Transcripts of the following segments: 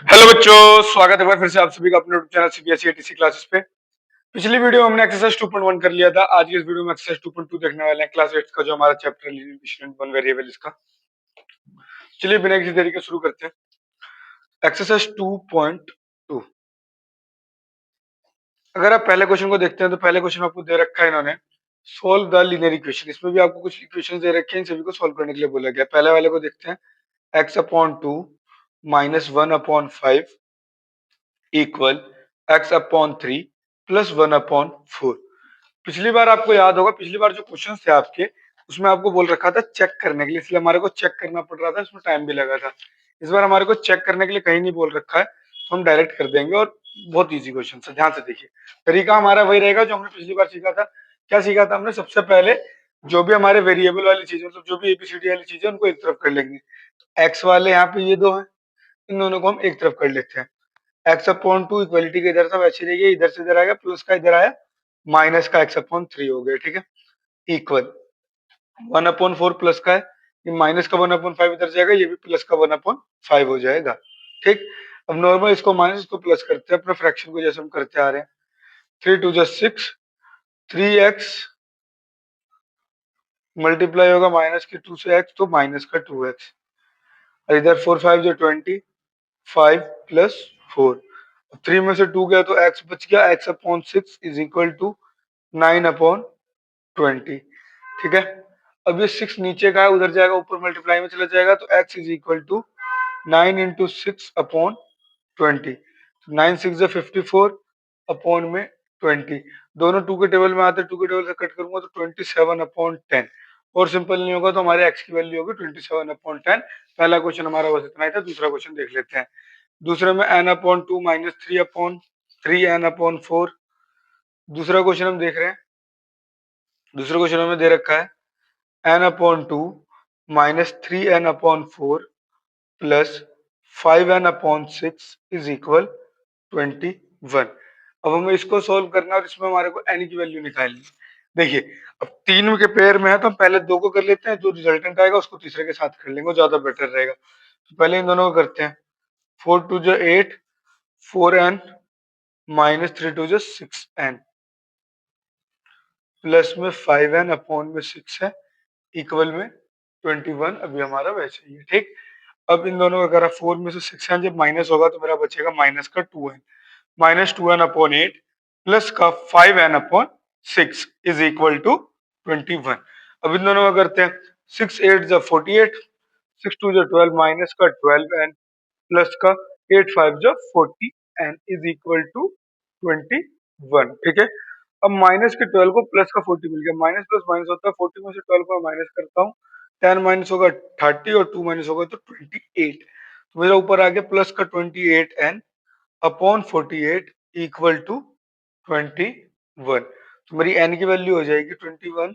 Hello बच्चों, स्वागत है एक बार फिर से आप सभी का अपने YouTube channel CBSE ATC classes पे। पिछली वीडियो में हमने एक्सरसाइज 2.1 कर लिया था। आज की इस वीडियो में एक्सरसाइज 2.2 देखने वाले हैं, क्लास 8 का जो हमारा चैप्टर है वन वेरिएबल इसका। चलिए बिना किसी देरी के शुरू करते हैं। एक्सरसाइज 2.2, अगर आप पहले क्वेश्चन को देखते हैं तो पहले क्वेश्चन आपको दे रखा है इन्होंने, सोल्व द लीनियर इक्वेशन। इसमें भी आपको कुछ इक्वेशन दे रखे हैं, इन सभी को सोल्व करने के लिए बोला गया। पहले वाले को देखते हैं, x/2 - 1/5 इक्वल x/3 प्लस 1/4। पिछली बार आपको याद होगा, पिछली बार जो क्वेश्चन थे आपके, उसमें आपको बोल रखा था चेक करने के लिए, इसलिए हमारे को चेक करना पड़ रहा था, इसमें टाइम भी लगा था। इस बार हमारे को चेक करने के लिए कहीं नहीं बोल रखा है, तो हम डायरेक्ट कर देंगे। और बहुत इजी क्वेश्चन है, ध्यान से देखिए। तरीका हमारा वही रहेगा जो हमने पिछली बार सीखा था। क्या सीखा था हमने? सबसे पहले जो भी हमारे वेरिएबल वाली चीजें, मतलब जो भी एबीसीडी वाली चीजें, उनको एक तरफ कर लेंगे। एक्स वाले यहाँ पे ये दो हैं, इन दोनों को हम एक तरफ कर लेते हैं। x/2 इक्वलिटी के इधर था वैसे रही, इधर से इधर आएगा, प्लस का इधर आया, माइनस का x/3 हो गया। ठीक है, इक्वल 1/4 प्लस का है, ये माइनस का 1/5 इधर जाएगा, ये भी प्लस का 1/5 हो जाएगा। ठीक, अब नॉर्मल इसको माइनस इसको प्लस करते हैं अपने फ्रैक्शन को, जैसे हम करते आ रहे हैं। 3 2 जा 6, 3x मल्टीप्लाई होगा माइनस के 2 से x, तो माइनस का 2x, और इधर 4 5 जो 20, 5 प्लस 4, 3 में से 2 गया तो x बच गया, x/6 इज इक्वल टू 9/20। ठीक है, अब ये 6 नीचे का है, उधर जाएगा, ऊपर मल्टीप्लाई में चला जाएगा, तो x is equal to 9 into 6/20। 9 6 जो 54 अपॉन में 20, दोनों 2 के टेबल में आते हैं, 2 के टेबल से कट करूंगा तो 27/10। और सिंपल नहीं होगा तो हमारे x की वैल्यू होगी 27/10। पहला क्वेश्चन हमारा बस इतना ही था। दूसरा क्वेश्चन देख लेते हैं। दूसरे में n/2 माइनस 3/3 n/4। दूसरा क्वेश्चन हम देख रहे हैं, दूसरे क्वेश्चन में दे रखा है n/2 minus 3n/4 plus 5n/6 is equal 21। अब हमें इसको सोल्व करना है और इसमें हमारे को n की वैल्यू निकालनी है। देखिए, अब तीन के पेयर में है तो हम पहले दो को कर लेते हैं, जो रिजल्टेंट आएगा उसको तीसरे के साथ कर लेंगे, वो ज्यादा बेटर रहेगा। तो पहले इन दोनों को करते हैं। 4 2 जो 8, 4n माइनस 3 2 जो 6n प्लस में 5n अपॉन में 6 है, इक्वल में 21। अभी हमारा वैसे ही है। ठीक, अब इन दोनों का करा, 4 में से 6n जब माइनस होगा तो मेरा बचेगा माइनस का 2n, minus 2n upon 8 plus का 5n upon 6 is equal to 21। अब इन दोनों का करते हैं। 6 8 जो 48, 6 2 जो 12, माइनस का 12n प्लस का 8 5 जो 40n इज इक्वल टू 21। ठीक है, अब माइनस के 12 को प्लस का 40 मिल गया, माइनस प्लस माइनस होता है, 40 में से 12 को माइनस करता हूँ, 10 माइनस होगा 30 और 2 माइनस होगा तो 28। तो मेरा ऊपर आ गया प्लस का 28n अपॉन 48 इक्वल टू 21। तो मेरी n की वैल्यू हो जाएगी 21।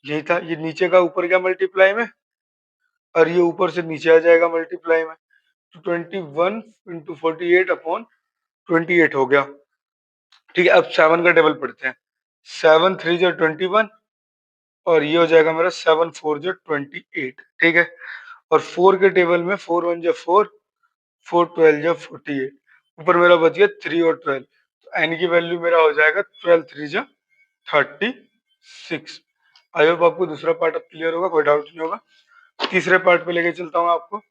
यही था, ये नीचे का ऊपर गया मल्टीप्लाई में, और ये ऊपर से नीचे आ जाएगा मल्टीप्लाई में, तो 21 इंटू 48 अपॉन 28 हो गया। ठीक है, अब 7 का टेबल पढ़ते हैं। 7 3 जो 21, और ये हो जाएगा मेरा 7 4 जो 28। ठीक है, और 4 के टेबल में 4 1 जो 4, 4 12 जो 48, ऊपर मेरा बच गया 3 और 12, तो n की वैल्यू मेरा हो जाएगा 12 3 जो 36। आई होप आपको दूसरा पार्ट अब क्लियर होगा, कोई डाउट नहीं होगा। तीसरे पार्ट पे लेके चलता हूँ आपको।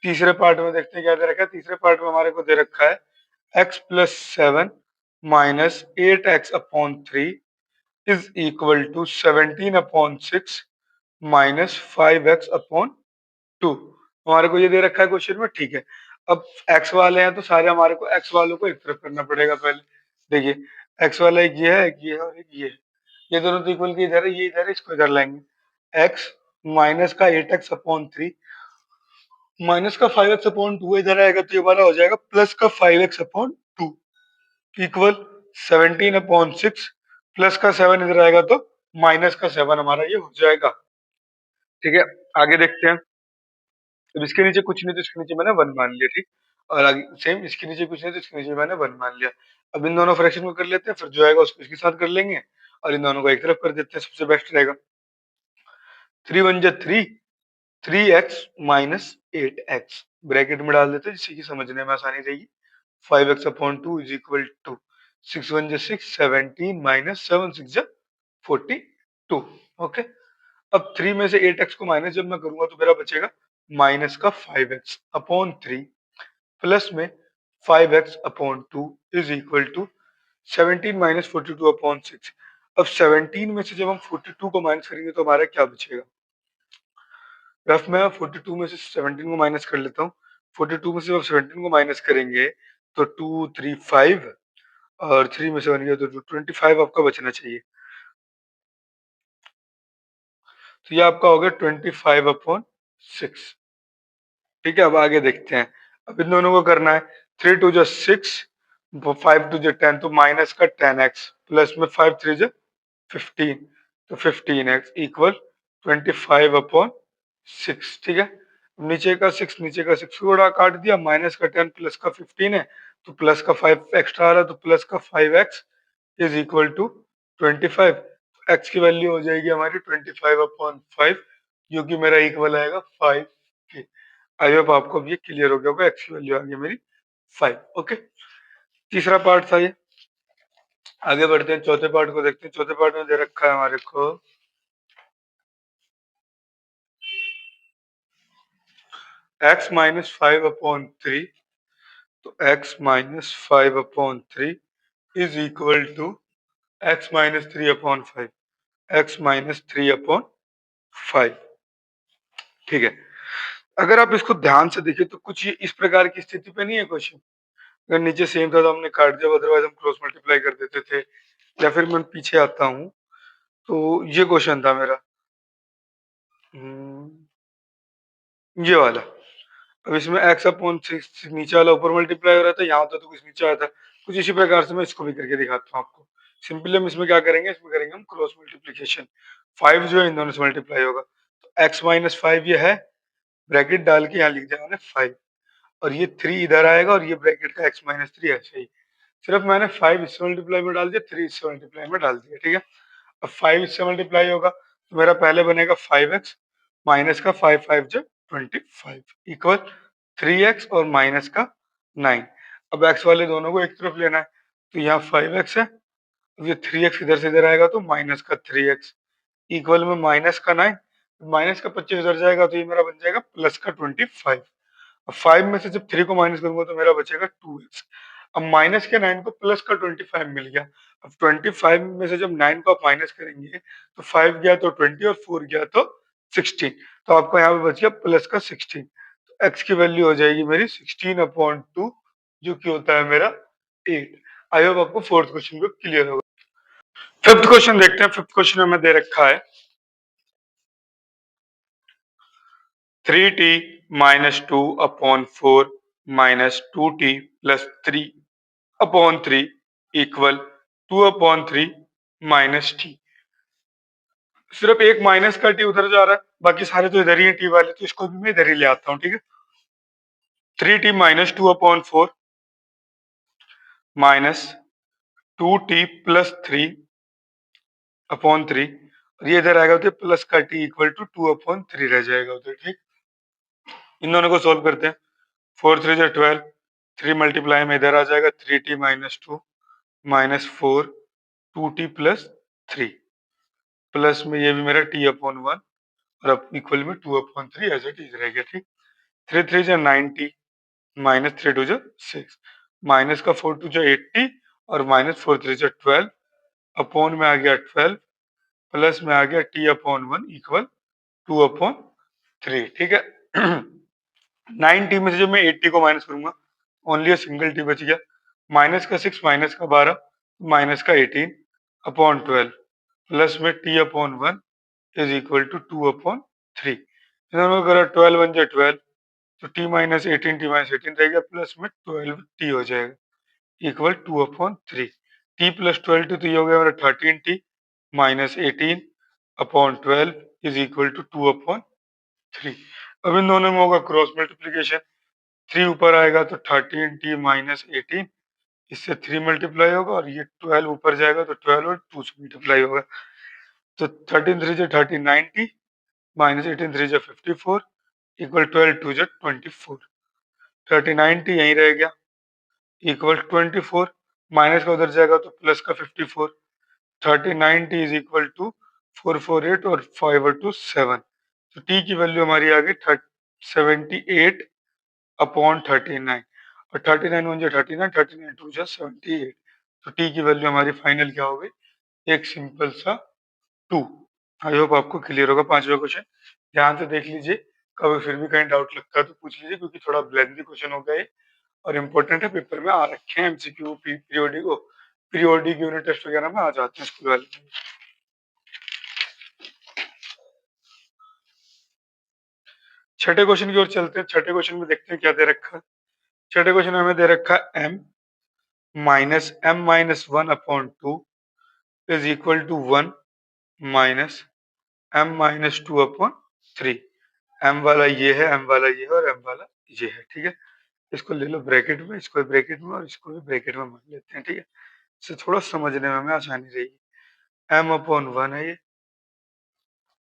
तीसरे पार्ट में देखते हैं क्या दे रखा है। तीसरे पार्ट में हमारे को दे रखा है x plus 7 minus 8x upon 3 is equal to 17 upon 6 minus 5x upon 2। हमारे को ये दे रखा है क्वेश्चन में। ठीक है, अब x वाले हैं तो सारे हमारे को x वालों को एक तरफ करना पड़ेगा पहले। देखिए, x वाला एक ये है, एक ये है और एक ये है। ये दोनों तो इक्वल के इधर है, ये इधर है, इसको इधर लाएंगे। x माइनस का 8x अपॉन 3 माइनस का 5x अपॉन 2 इधर आएगा, तो ये वाला हो जाएगा प्लस का 5x upon 2 equal 17 upon 6 plus का 7 इधर आएगा, तो माइनस का 7 हमारा ये हो जाएगा। ठीक है, आगे देखते हैं। अब इसके नीचे कुछ नहीं तो इसके नीचे मैंने 1 मान लिया। ठीक, और आगे सेम, इसके नीचे कुछ नहीं तो इसके नीचे मैंने 1 मान लिया। अब इन दोनों फ्रैक्शन को कर लेते हैं, फिर जो आएगा उसको इसके साथ कर लेंगे, और इन दोनों को एक तरफ कर देते हैं, सबसे बेस्ट रहेगा। 3 1 जा 3, 3x माइनस 8x ब्रैकेट में डाल देते हैं जिससे कि समझने में आसानी रहेगी। 5x/2 इज इक्वल टू 6 1 जा 6 17 माइनस 7 6 जा 42। ओके, अब 3 में से 8x को माइनस जब मैं करूंगा तो मेरा बचेगा माइनस का 5x/3 प्लस में 5x/2 is equal to 17 minus 42/6। अब 17 में से जब हम 42 को माइनस करेंगे तो हमारा क्या बचेगा? रफ में 42 में से 17 को माइनस कर लेता हूँ। 42 में से जब 17 को माइनस करेंगे तो 2 3 5 और 3 में से 1 गया तो 25 आपका बचना चाहिए। तो ये आपका हो गया 25/6। ठीक है, अब आगे देखते हैं। अब इन दोनों को करना है। 3 2 जा 6, 5 2 जा 10, तो माइनस का 10x प्लस में 5 3 जा 15, तो 15x इक्वल 25/6। ठीक है, नीचे का 6 नीचे का 6 को उड़ा काट दिया, माइनस का 10 प्लस का 15 है तो प्लस का 5 एक्स्ट्रा आ रहा है, तो प्लस का 5x is equal to 25। x की वैल्यू हो जाएगी हमारी 25/5, जो कि मेरा इक्वल आएगा 5 के। आई होप आपको अब ये क्लियर हो गया होगा। x की वैल्यू आ गई मेरी 5। ओके, तीसरा पार्ट था ये। आगे बढ़ते हैं, चौथे पार्ट को देखते हैं। चौथे पार्ट में दे रखा है हमारे को x माइनस 5/3, तो x minus 5/3 is equal to x minus 3/5, x minus 3/5। ठीक है, अगर आप इसको ध्यान से देखिए तो कुछ ये इस प्रकार की स्थिति पे नहीं है क्वेश्चन। अगर नीचे सेम था तो हमने काट दिया, अदरवाइज हम क्रॉस मल्टीप्लाई कर देते थे। या फिर मैं पीछे आता हूँ तो ये क्वेश्चन था मेरा, ये वाला। अब इसमें x/6 नीचे वाला ऊपर मल्टीप्लाई हो रहा था, यहाँ होता तो कुछ नीचे आया था। कुछ इसी प्रकार से मैं इसको भी करके दिखाता हूँ आपको। सिंपली हम इसमें क्या करेंगे, इसमें करेंगे हम क्रॉस मल्टीप्लीकेशन। 5 जो है इन दोनों से मल्टीप्लाई होगा, तो x माइनस 5 ये है, ब्रैकेट डाल के यहाँ लिख दिया मैंने 5, और ये 3 इधर आएगा और ये ब्रैकेट का x माइनस 3 ऐसे ही। सिर्फ मैंने 5 इससे मल्टीप्लाई में डाल दिया, 3 इससे मल्टीप्लाई में डाल दिया। ठीक है, अब 5 इससे मल्टीप्लाई होगा तो मेरा पहले बनेगा 5x माइनस का 5 5 जो 25 इक्वल 3x और माइनस का 9। अब x वाले दोनों को एक तरफ लेना है, तो यहाँ 5x है, अब ये 3x इधर से इधर आएगा तो माइनस का 3x इक्वल में माइनस का 9, माइनस का 25 इधर जाएगा तो ये मेरा बन जाएगा प्लस का 25। अब 5 में से जब 3 को माइनस करूंगा तो मेरा बचेगा 2x। अब माइनस के 9 को प्लस का 25 मिल गया। अब 25 में से जब 9 को आप माइनस करेंगे तो 5 गया तो 20 और 4 गया तो 16, तो आपको यहाँ पे बच गया प्लस का 16। तो x की वैल्यू हो जाएगी मेरी 16/2, जो कि होता है मेरा 8। आई होप आपको फोर्थ क्वेश्चन को क्लियर होगा। फिफ्थ क्वेश्चन देखते हैं। फिफ्थ क्वेश्चन में दे रखा है 3t minus 2/4 minus 2t plus 3/3 equal 2/3 minus T. सिर्फ एक माइनस का टी उधर जा रहा है, बाकी सारे तो इधर ही है टी वाले, तो इसको भी मैं इधर ही ले आता हूँ। ठीक है, 3t minus 2/4 minus 2t plus 3/3, और ये इधर आएगा तो प्लस का टी इक्वल टू 2/3 रह जाएगा उधर। ठीक, इन दोनों को सोल्व करते हैं। 4 3 जा 12, 3 मल्टीप्लाई में इधर आ जाएगा 3t minus 2 minus 4 2t plus 3, plus में ये भी मेरा t/1 और अब इक्वल में 2/3 ऐसे इज रह गया। ठीक, 3 3 जा 9t माइनस 3 2 जा 6, माइनस का 4 2 जा 80 और माइनस 4 3 जा 12, अपॉन में आ गया 12, प्लस में आ गया t/1 इक्वल 2/3। ठीक है, 9t में से जब मैं 80 को माइनस करूंगा, ओनली सिंगल टी बच गया। माइनस का 6 माइनस का 12 माइनस का 18 अपॉन 12, प्लस में t/1 इज इक्वल टू 2/3। इन्होंने करा 12 1 जा 12, तो t माइनस 18 t माइनस 18 रहेगा, प्लस में 12t हो जाएगा इक्वल 2/3। t प्लस 12t तो ये हो गया मेरा 13t minus 18 upon 12 is equal to 2/3। अब इन दोनों में होगा क्रॉस मल्टीप्लीकेशन। 3 ऊपर आएगा तो 13t माइनस 18, इससे 3 मल्टीप्लाई होगा, और ये 12 ऊपर जाएगा तो 12 और 2 से मल्टीप्लाई होगा, तो 13 3 जा 13 90 माइनस 18 3 जा 54 इक्वल 12 2 जा 24। 39t यहीं रह गया, इक्वल 24, माइनस का उधर जाएगा तो प्लस का 54, 39t इज इक्वल टू 448 और 5 और 2 7, तो t की वैल्यू हमारी आ गई 78 अपॉन 39, और 39 वन जो 39, 39 टू जो 78, तो t की वैल्यू हमारी फाइनल क्या हो गई, एक सिंपल सा 2। आई होप आपको क्लियर होगा। पांचवा क्वेश्चन ध्यान से देख लीजिए, कभी फिर भी कहीं डाउट लगता है तो पूछ लीजिए, क्योंकि थोड़ा लेंथी क्वेश्चन हो गया है और इम्पोर्टेंट है, पेपर में आ रखे हैं एमसीक्यू, पीरियोडिक यूनिट टेस्ट वगैरह में आ जाते हैं स्कूल वाले। छठे क्वेश्चन की ओर चलते हैं। छठे क्वेश्चन में देखते हैं क्या दे रखा है। छठे क्वेश्चन में हमें दे रखा है m upon 2 is equal to 1 minus m-2 upon 3। m वाला ये है, m वाला ये है और m वाला ये है, ठीक है। इसको ले लो ब्रैकेट में, इसको भी ब्रैकेट में और इसको भी ब्रैकेट में मान लेते हैं, ठीक है। इससे थोड़ा समझने में हमें आसानी रहेगी। m अपॉन 1 है ये,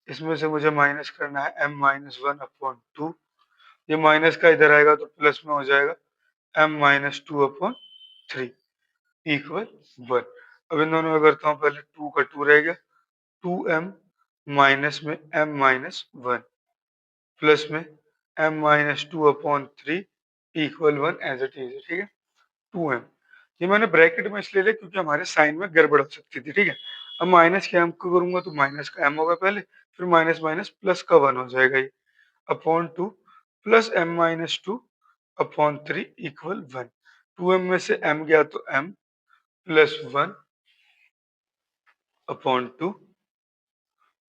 इसमें से मुझे माइनस करना है m-1 अपॉन 2, ये माइनस का इधर आएगा तो प्लस में हो जाएगा m-2 अपॉन 3 इक्वल 1। अब इन दोनों में करता हूँ, पहले 2 का 2 रह गया, 2m माइनस में m-1 प्लस में m-2 upon 3 equal 1 as it is, ठीक है। 2m, ये मैंने ब्रैकेट में इसलिए लिया क्योंकि हमारे साइन में गड़बड़ हो सकती थी, ठीक है। अब माइनस के m को करूंगा तो माइनस का m होगा पहले, फिर माइनस माइनस प्लस का 1 हो जाएगा ये, upon 2 plus m-2 upon 3 equal 1। 2m में से m गया तो m प्लस 1 अपॉन 2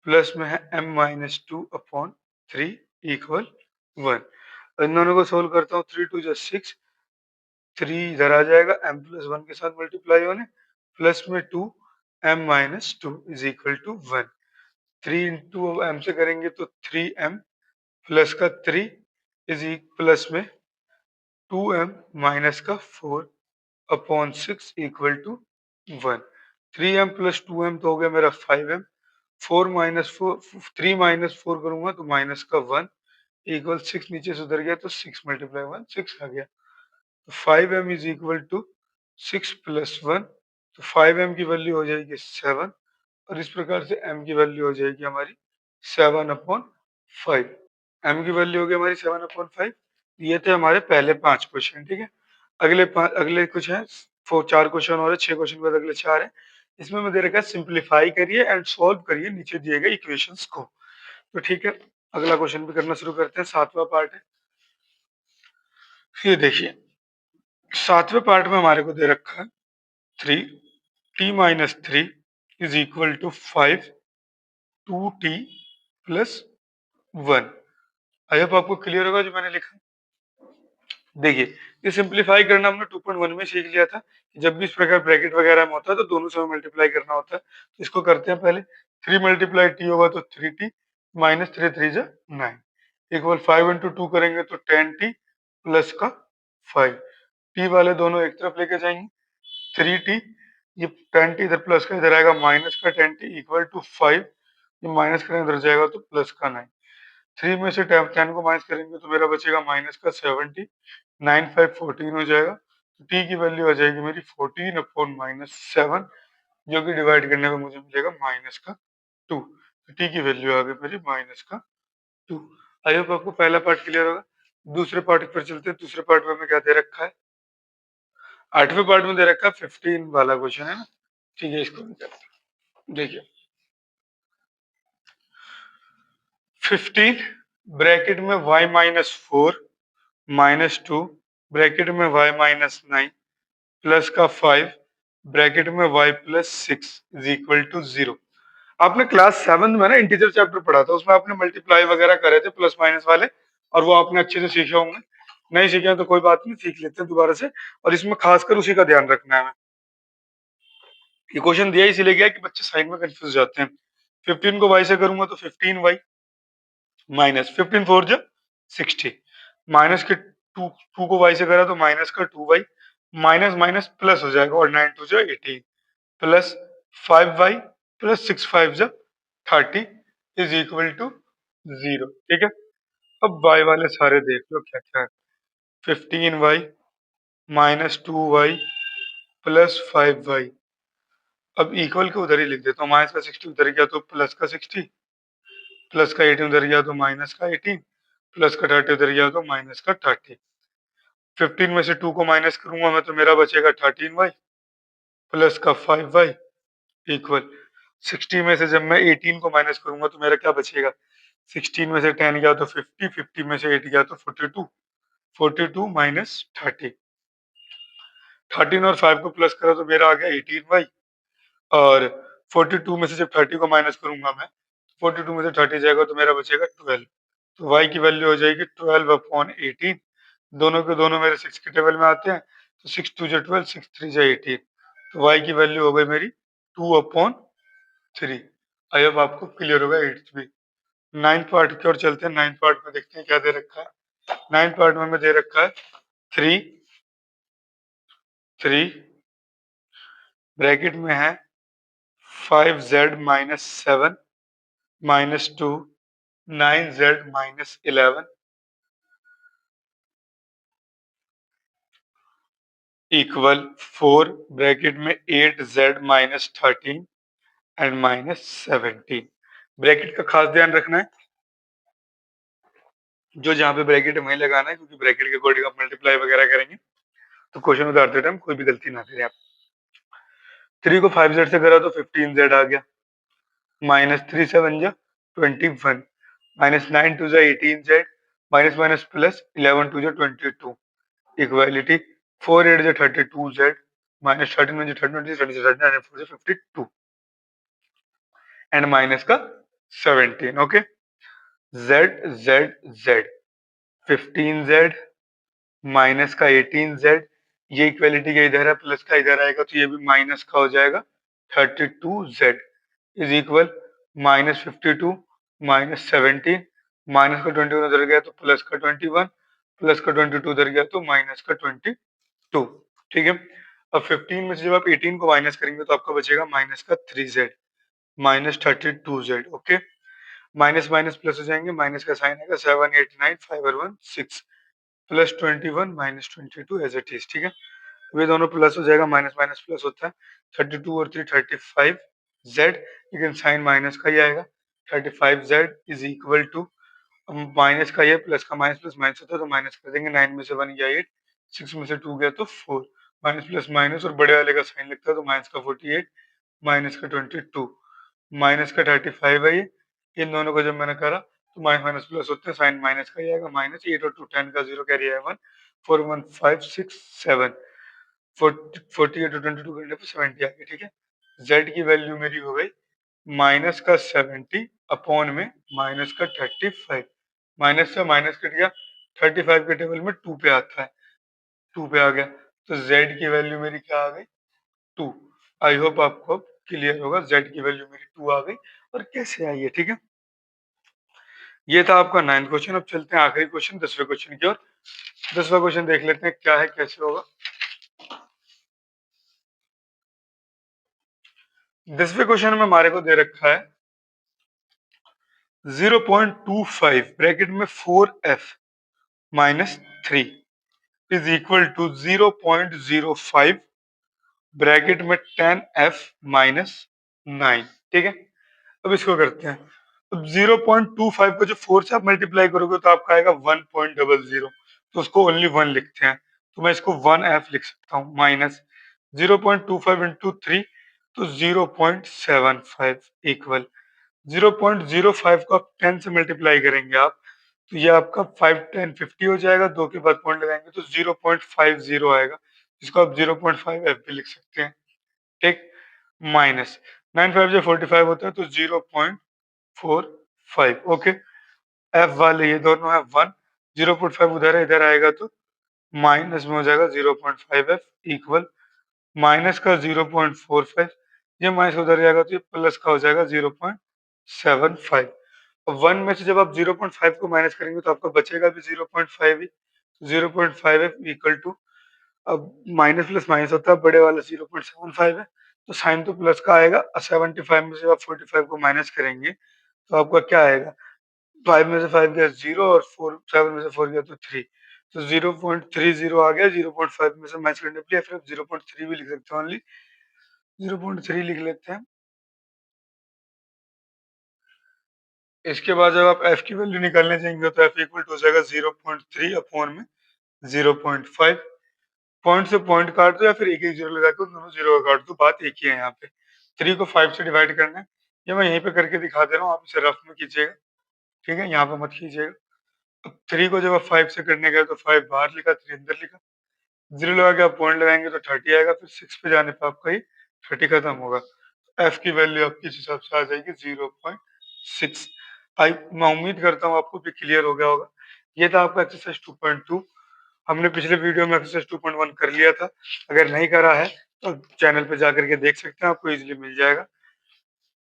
प्लस में है m-2 अपॉन 3 इक्वल 1। इन दोनों को सोल्व करता हूँ, 3 2 6, 3 इधर आ जाएगा m प्लस 1 के साथ मल्टीप्लाई होने, प्लस में 2 m-2 is equal to 1। 3 into m से करेंगे तो 3m प्लस का 3 इज प्लस में 2m माइनस का 4 upon 6 equal to 1। 3m plus 2m तो हो गया मेरा 5m, 4 माइनस 4, 3 माइनस 4 करूंगा तो माइनस का 1 इक्वल 6, नीचे से उधर गया तो 6 मल्टीप्लाई 1 6 आ गया, तो 5m is equal to 6 plus 1, तो 5m की वैल्यू हो जाएगी 7, और इस प्रकार से m की वैल्यू हो जाएगी हमारी 7 अपॉन 5। m की वैल्यू हो गई हमारी 7 अपॉन 5। ये थे हमारे पहले 5 क्वेश्चन, ठीक है। अगले कुछ हैं, 4 क्वेश्चन और है, 6 क्वेश्चन के बाद अगले 4 है। इसमें मैं दे रखा है सिंप्लीफाई करिए एंड सॉल्व करिए नीचे दिए गए इक्वेशंस को। तो ठीक है, अगला क्वेश्चन भी करना शुरू करते हैं, 7वां पार्ट है। ये देखिए, 7वें पार्ट में हमारे को दे रखा है 3t-3 is equal to 5 2t plus 1। I hope आपको क्लियर होगा जो मैंने लिखा। देखिए, ये सिंप्लीफाई करना हमने 2.1 में सीख लिया था कि जब भी इस प्रकार ब्रैकेट वगैरह में होता है तो दोनों से मल्टीप्लाई करना होता है। तो इसको करते हैं पहले, 3 मल्टीप्लाई टी होगा तो 3t माइनस 3 3 जा 9 इक्वल 5 इंटू 2 करेंगे तो 10t प्लस का 5। टी वाले दोनों एक तरफ लेके जाएंगे, 3t, ये 10t इधर प्लस का इधर आएगा माइनस का 10t इक्वल टू 5, ये माइनस करेंगे इधर जाएगा तो प्लस का 9। 3 में से 10 को माइनस करेंगे तो मेरा बचेगा माइनस का 70, 9 5 14 हो जाएगा। तो टी की वैल्यू आ जाएगी मेरी 14 अपॉन माइनस 7, जो कि डिवाइड करने पे मुझे मिलेगा माइनस का 2। तो टी की वैल्यू आ गई मेरी माइनस का 2। आई होप आपको पहला पार्ट क्लियर होगा। दूसरे पार्ट पर चलते हैं। दूसरे पार्ट में हमें क्या दे रखा है, 8वें पार्ट में दे रखा है 15 वाला क्वेश्चन है ना, ठीक है। इसको भी करते हैं। देखिए, 15 ब्रैकेट में y माइनस 4 माइनस 2 ब्रैकेट में y माइनस 9 प्लस का 5 ब्रैकेट में y plus 6 is equal to 0। आपने क्लास 7 में ना इंटीजर चैप्टर पढ़ा था, उसमें आपने मल्टीप्लाई वगैरह करे थे प्लस माइनस वाले, और वो आपने अच्छे से सीखे होंगे। नहीं सीखे हैं तो कोई बात नहीं, सीख लेते हैं दोबारा से। और इसमें खासकर उसी का ध्यान रखना है हमें। ये क्वेश्चन दिया इसीलिए गया कि बच्चे साइन में कंफ्यूज जाते हैं। 15 को y से करूंगा तो 15y माइनस 15 4 जा 60, माइनस के 2 को y से करा तो माइनस का 2y, माइनस माइनस प्लस हो जाएगा और 9 2 जा 18 प्लस 5y प्लस 6 5 जा 30 इज इक्वल टू 0, ठीक है। अब y वाले सारे देख लो क्या क्या है। 15y minus 2y plus 5y। अब इक्वल के उधर ही लिख देता हूँ, माइनस का 60 उधर गया तो प्लस का 60, प्लस का 18 उधर गया तो माइनस का 18, प्लस का 30 उधर गया तो माइनस का 30। 15 में से 2 को माइनस करूंगा मैं तो मेरा बचेगा 13y प्लस का 5y इक्वल 60 में से जब मैं 18 को माइनस करूंगा तो मेरा क्या बचेगा, 16 में से 10 गया तो 50, 50 में से 8 गया तो 42, 42 माइनस 30। 13 और 5 को प्लस करा तो मेरा आ गया 18y, और 42 में से जब 30 को माइनस करूंगा मैं, 42 में से 30 जाएगा तो मेरा बचेगा 12। तो y की वैल्यू हो जाएगी 12/18। दोनों के दोनों मेरे 6 के टेबल में आते हैं, तो 6 2 12, 6 3 18। तो y की वैल्यू हो गई मेरी 2/3। आई होप आपको क्लियर होगा 8th भी। 9th पार्ट की ओर चलते हैं। 9th पार्ट में देखते हैं क्या दे रखा है। 9th पार्ट में हमें दे रखा है 3 3 ब्रैकेट में है 5z minus 7 minus 2 9z minus 11 equal 4 bracket में 8z minus 13 and minus 17। Bracket का खास ध्यान रखना है, जो जहां पे ब्रैकेट है वहीं लगाना है, क्योंकि ब्रैकेट के अकॉर्डिंग आप मल्टीप्लाई वगैरह करेंगे तो क्वेश्चन उतारते टाइम कोई भी गलती ना करें आप। 3 को 5z से करा तो 15z आ गया, माइनस 3 7 जा 21, माइनस 9 2 जा 18z, माइनस माइनस प्लस 11 2 जा 22 इक्वालिटी 4 8 जा 32z, माइनस 13 जा 30 30 13 एंड 4 जा 52 एंड माइनस का 17। Okay, z z z 15z minus का 18z, ये इक्वालिटी का इधर है, प्लस का इधर आएगा तो ये भी माइनस का हो जाएगा 32z is equal minus 52 minus 17, minus का 21 उधर गया तो प्लस का 21, प्लस का 22 उधर गया तो माइनस का 22। ठीक है, अब 15 में से जब आप 18 को माइनस करेंगे तो आपका बचेगा माइनस का 3z minus 32z। Okay, minus minus plus हो जाएंगे, माइनस का साइन आएगा 7 8 9 5 और 1 6 plus 21 minus 22 as it is. ठीक है, वे दोनों प्लस हो जाएगा, माइनस माइनस प्लस होता है, 32 और 3 35z, लेकिन साइन माइनस का ही आएगा। 35z is equal to minus का ये प्लस का माइनस प्लस माइनस होता है तो माइनस कर देंगे, 9 में से 1 गया 8, 6 में से 2 गया तो 4, माइनस प्लस माइनस और बड़े वाले का साइन लगता है तो माइनस का 48 माइनस का 22 माइनस का 35 है ये। इन दोनों को जब मैंने करा तो माइनस माइनस प्लस होते हैं, साइन माइनस का ही आएगा, माइनस 8 और 2 10 का 0 कैरी है 1 4 1 5 6 7 48 और 22 करने पर 70 आ गया। ठीक है, z की वैल्यू मेरी हो गई माइनस का 70 अपॉन में माइनस का 35, माइनस से माइनस कट गया, 35 के टेबल में 2 पे आता है, 2 पे आ गया, तो z की वैल्यू मेरी क्या आ गई 2। आई होप आपको अब क्लियर होगा, z की वैल्यू मेरी 2 आ गई और कैसे आई है। ठीक है, ये था आपका 9th क्वेश्चन। अब चलते हैं आखिरी क्वेश्चन 10वें क्वेश्चन की ओर। 10वां क्वेश्चन देख लेते हैं क्या है कैसे होगा। 10वें क्वेश्चन में हमारे को दे रखा है 0.25 ब्रैकेट में 4f minus 3 is equal to 0.05 bracket में 10f माइनस 9। ठीक है, अब इसको करते हैं। अब 0.25 को जो 4 से आप मल्टीप्लाई करोगे तो आपका आएगा 1.00, तो उसको ओनली 1 लिखते हैं, तो मैं इसको 1f लिख सकता हूँ, माइनस 0.25 इंटू 3 तो 0.75 इक्वल 0.05 को आप 10 से मल्टीप्लाई करेंगे आप, तो ये आपका 5 10 50 हो जाएगा, 2 के बाद पॉइंट लगाएंगे तो 0.50 आएगा, जिसको आप 0.5f भी लिख सकते हैं। ठीक, माइनस 9 5 जो 45 होता है तो 0.45। ओके, f वाले ये दोनों है 1, 0.5 उधर है, इधर आएगा तो माइनस में हो जाएगा 0.5f इक्वल माइनस का 0.45, ये माइनस उधर जाएगा तो ये प्लस का हो जाएगा 0.75। अब 1 में से जब आप 0.5 को माइनस करेंगे तो आपका बचेगा भी 0.5 ही, 0.5f इक्वल टू, अब माइनस प्लस माइनस होता है, बड़े वाला 0.75 है तो साइन तो प्लस का आएगा, 75 में से आप 45 को माइनस करेंगे तो आपका क्या आएगा, 5 में से 5 गया 0 और 4 7 में से 4 गया तो 3, तो 0.30 आ गया, 0.5 में से मैच करने के लिए, फिर 0.3 भी लिख सकते हैं, ओनली 0.3 लिख लेते हैं। इसके बाद जब आप एफ की वैल्यू निकालने जाएंगे तो एफ इक्वल टू हो जाएगा 0.3 अपॉन में 0.5। पॉइंट से पॉइंट काट दो या फिर एक एक जीरो लगा के उन दोनों जीरो का काट दो, बात एक ही है। यहाँ पे 3 को 5 से डिवाइड करना है, ये मैं यहीं पे करके दिखा दे रहा हूँ, आप इसे रफ में कीजिएगा, ठीक है, यहाँ पे मत कीजिएगा। अब 3 को जब आप 5 से करने गए तो 5 बाहर लिखा, 3 अंदर लिखा, जीरो लगा के आप पॉइंट लगाएंगे तो 30 आएगा, फिर 6 पे जाने पर आपका ये 30 खत्म होगा। एफ की वैल्यू आपकी इस हिसाब से आ जाएगी 0.6। आई मैं उम्मीद करता हूँ आपको भी क्लियर हो गया होगा। ये था आपका एक्सरसाइज 2.2। हमने पिछले वीडियो में एक्सरसाइज 2.1 कर लिया था, अगर नहीं करा है तो चैनल पे जाकर के देख सकते हैं, आपको इजीली मिल जाएगा।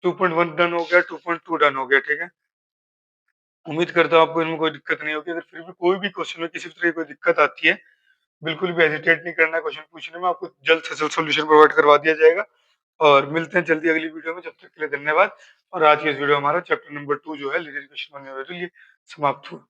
2.1 डन हो गया, 2.2 डन हो गया, ठीक है। उम्मीद करता हूँ आपको इनमें कोई दिक्कत नहीं होगी। अगर फिर भी कोई भी क्वेश्चन में किसी भी तरह की कोई दिक्कत आती है, बिल्कुल भी हेजिटेट नहीं करना क्वेश्चन पूछने में, आपको जल्द से जल्द सोल्यूशन प्रोवाइड करवा दिया जाएगा। और मिलते हैं जल्दी अगली वीडियो में, जब तक के लिए धन्यवाद। और आज की इस वीडियो हमारा चैप्टर नंबर 2 जो है लीनियर इक्वेशन 1 समाप्त हुआ।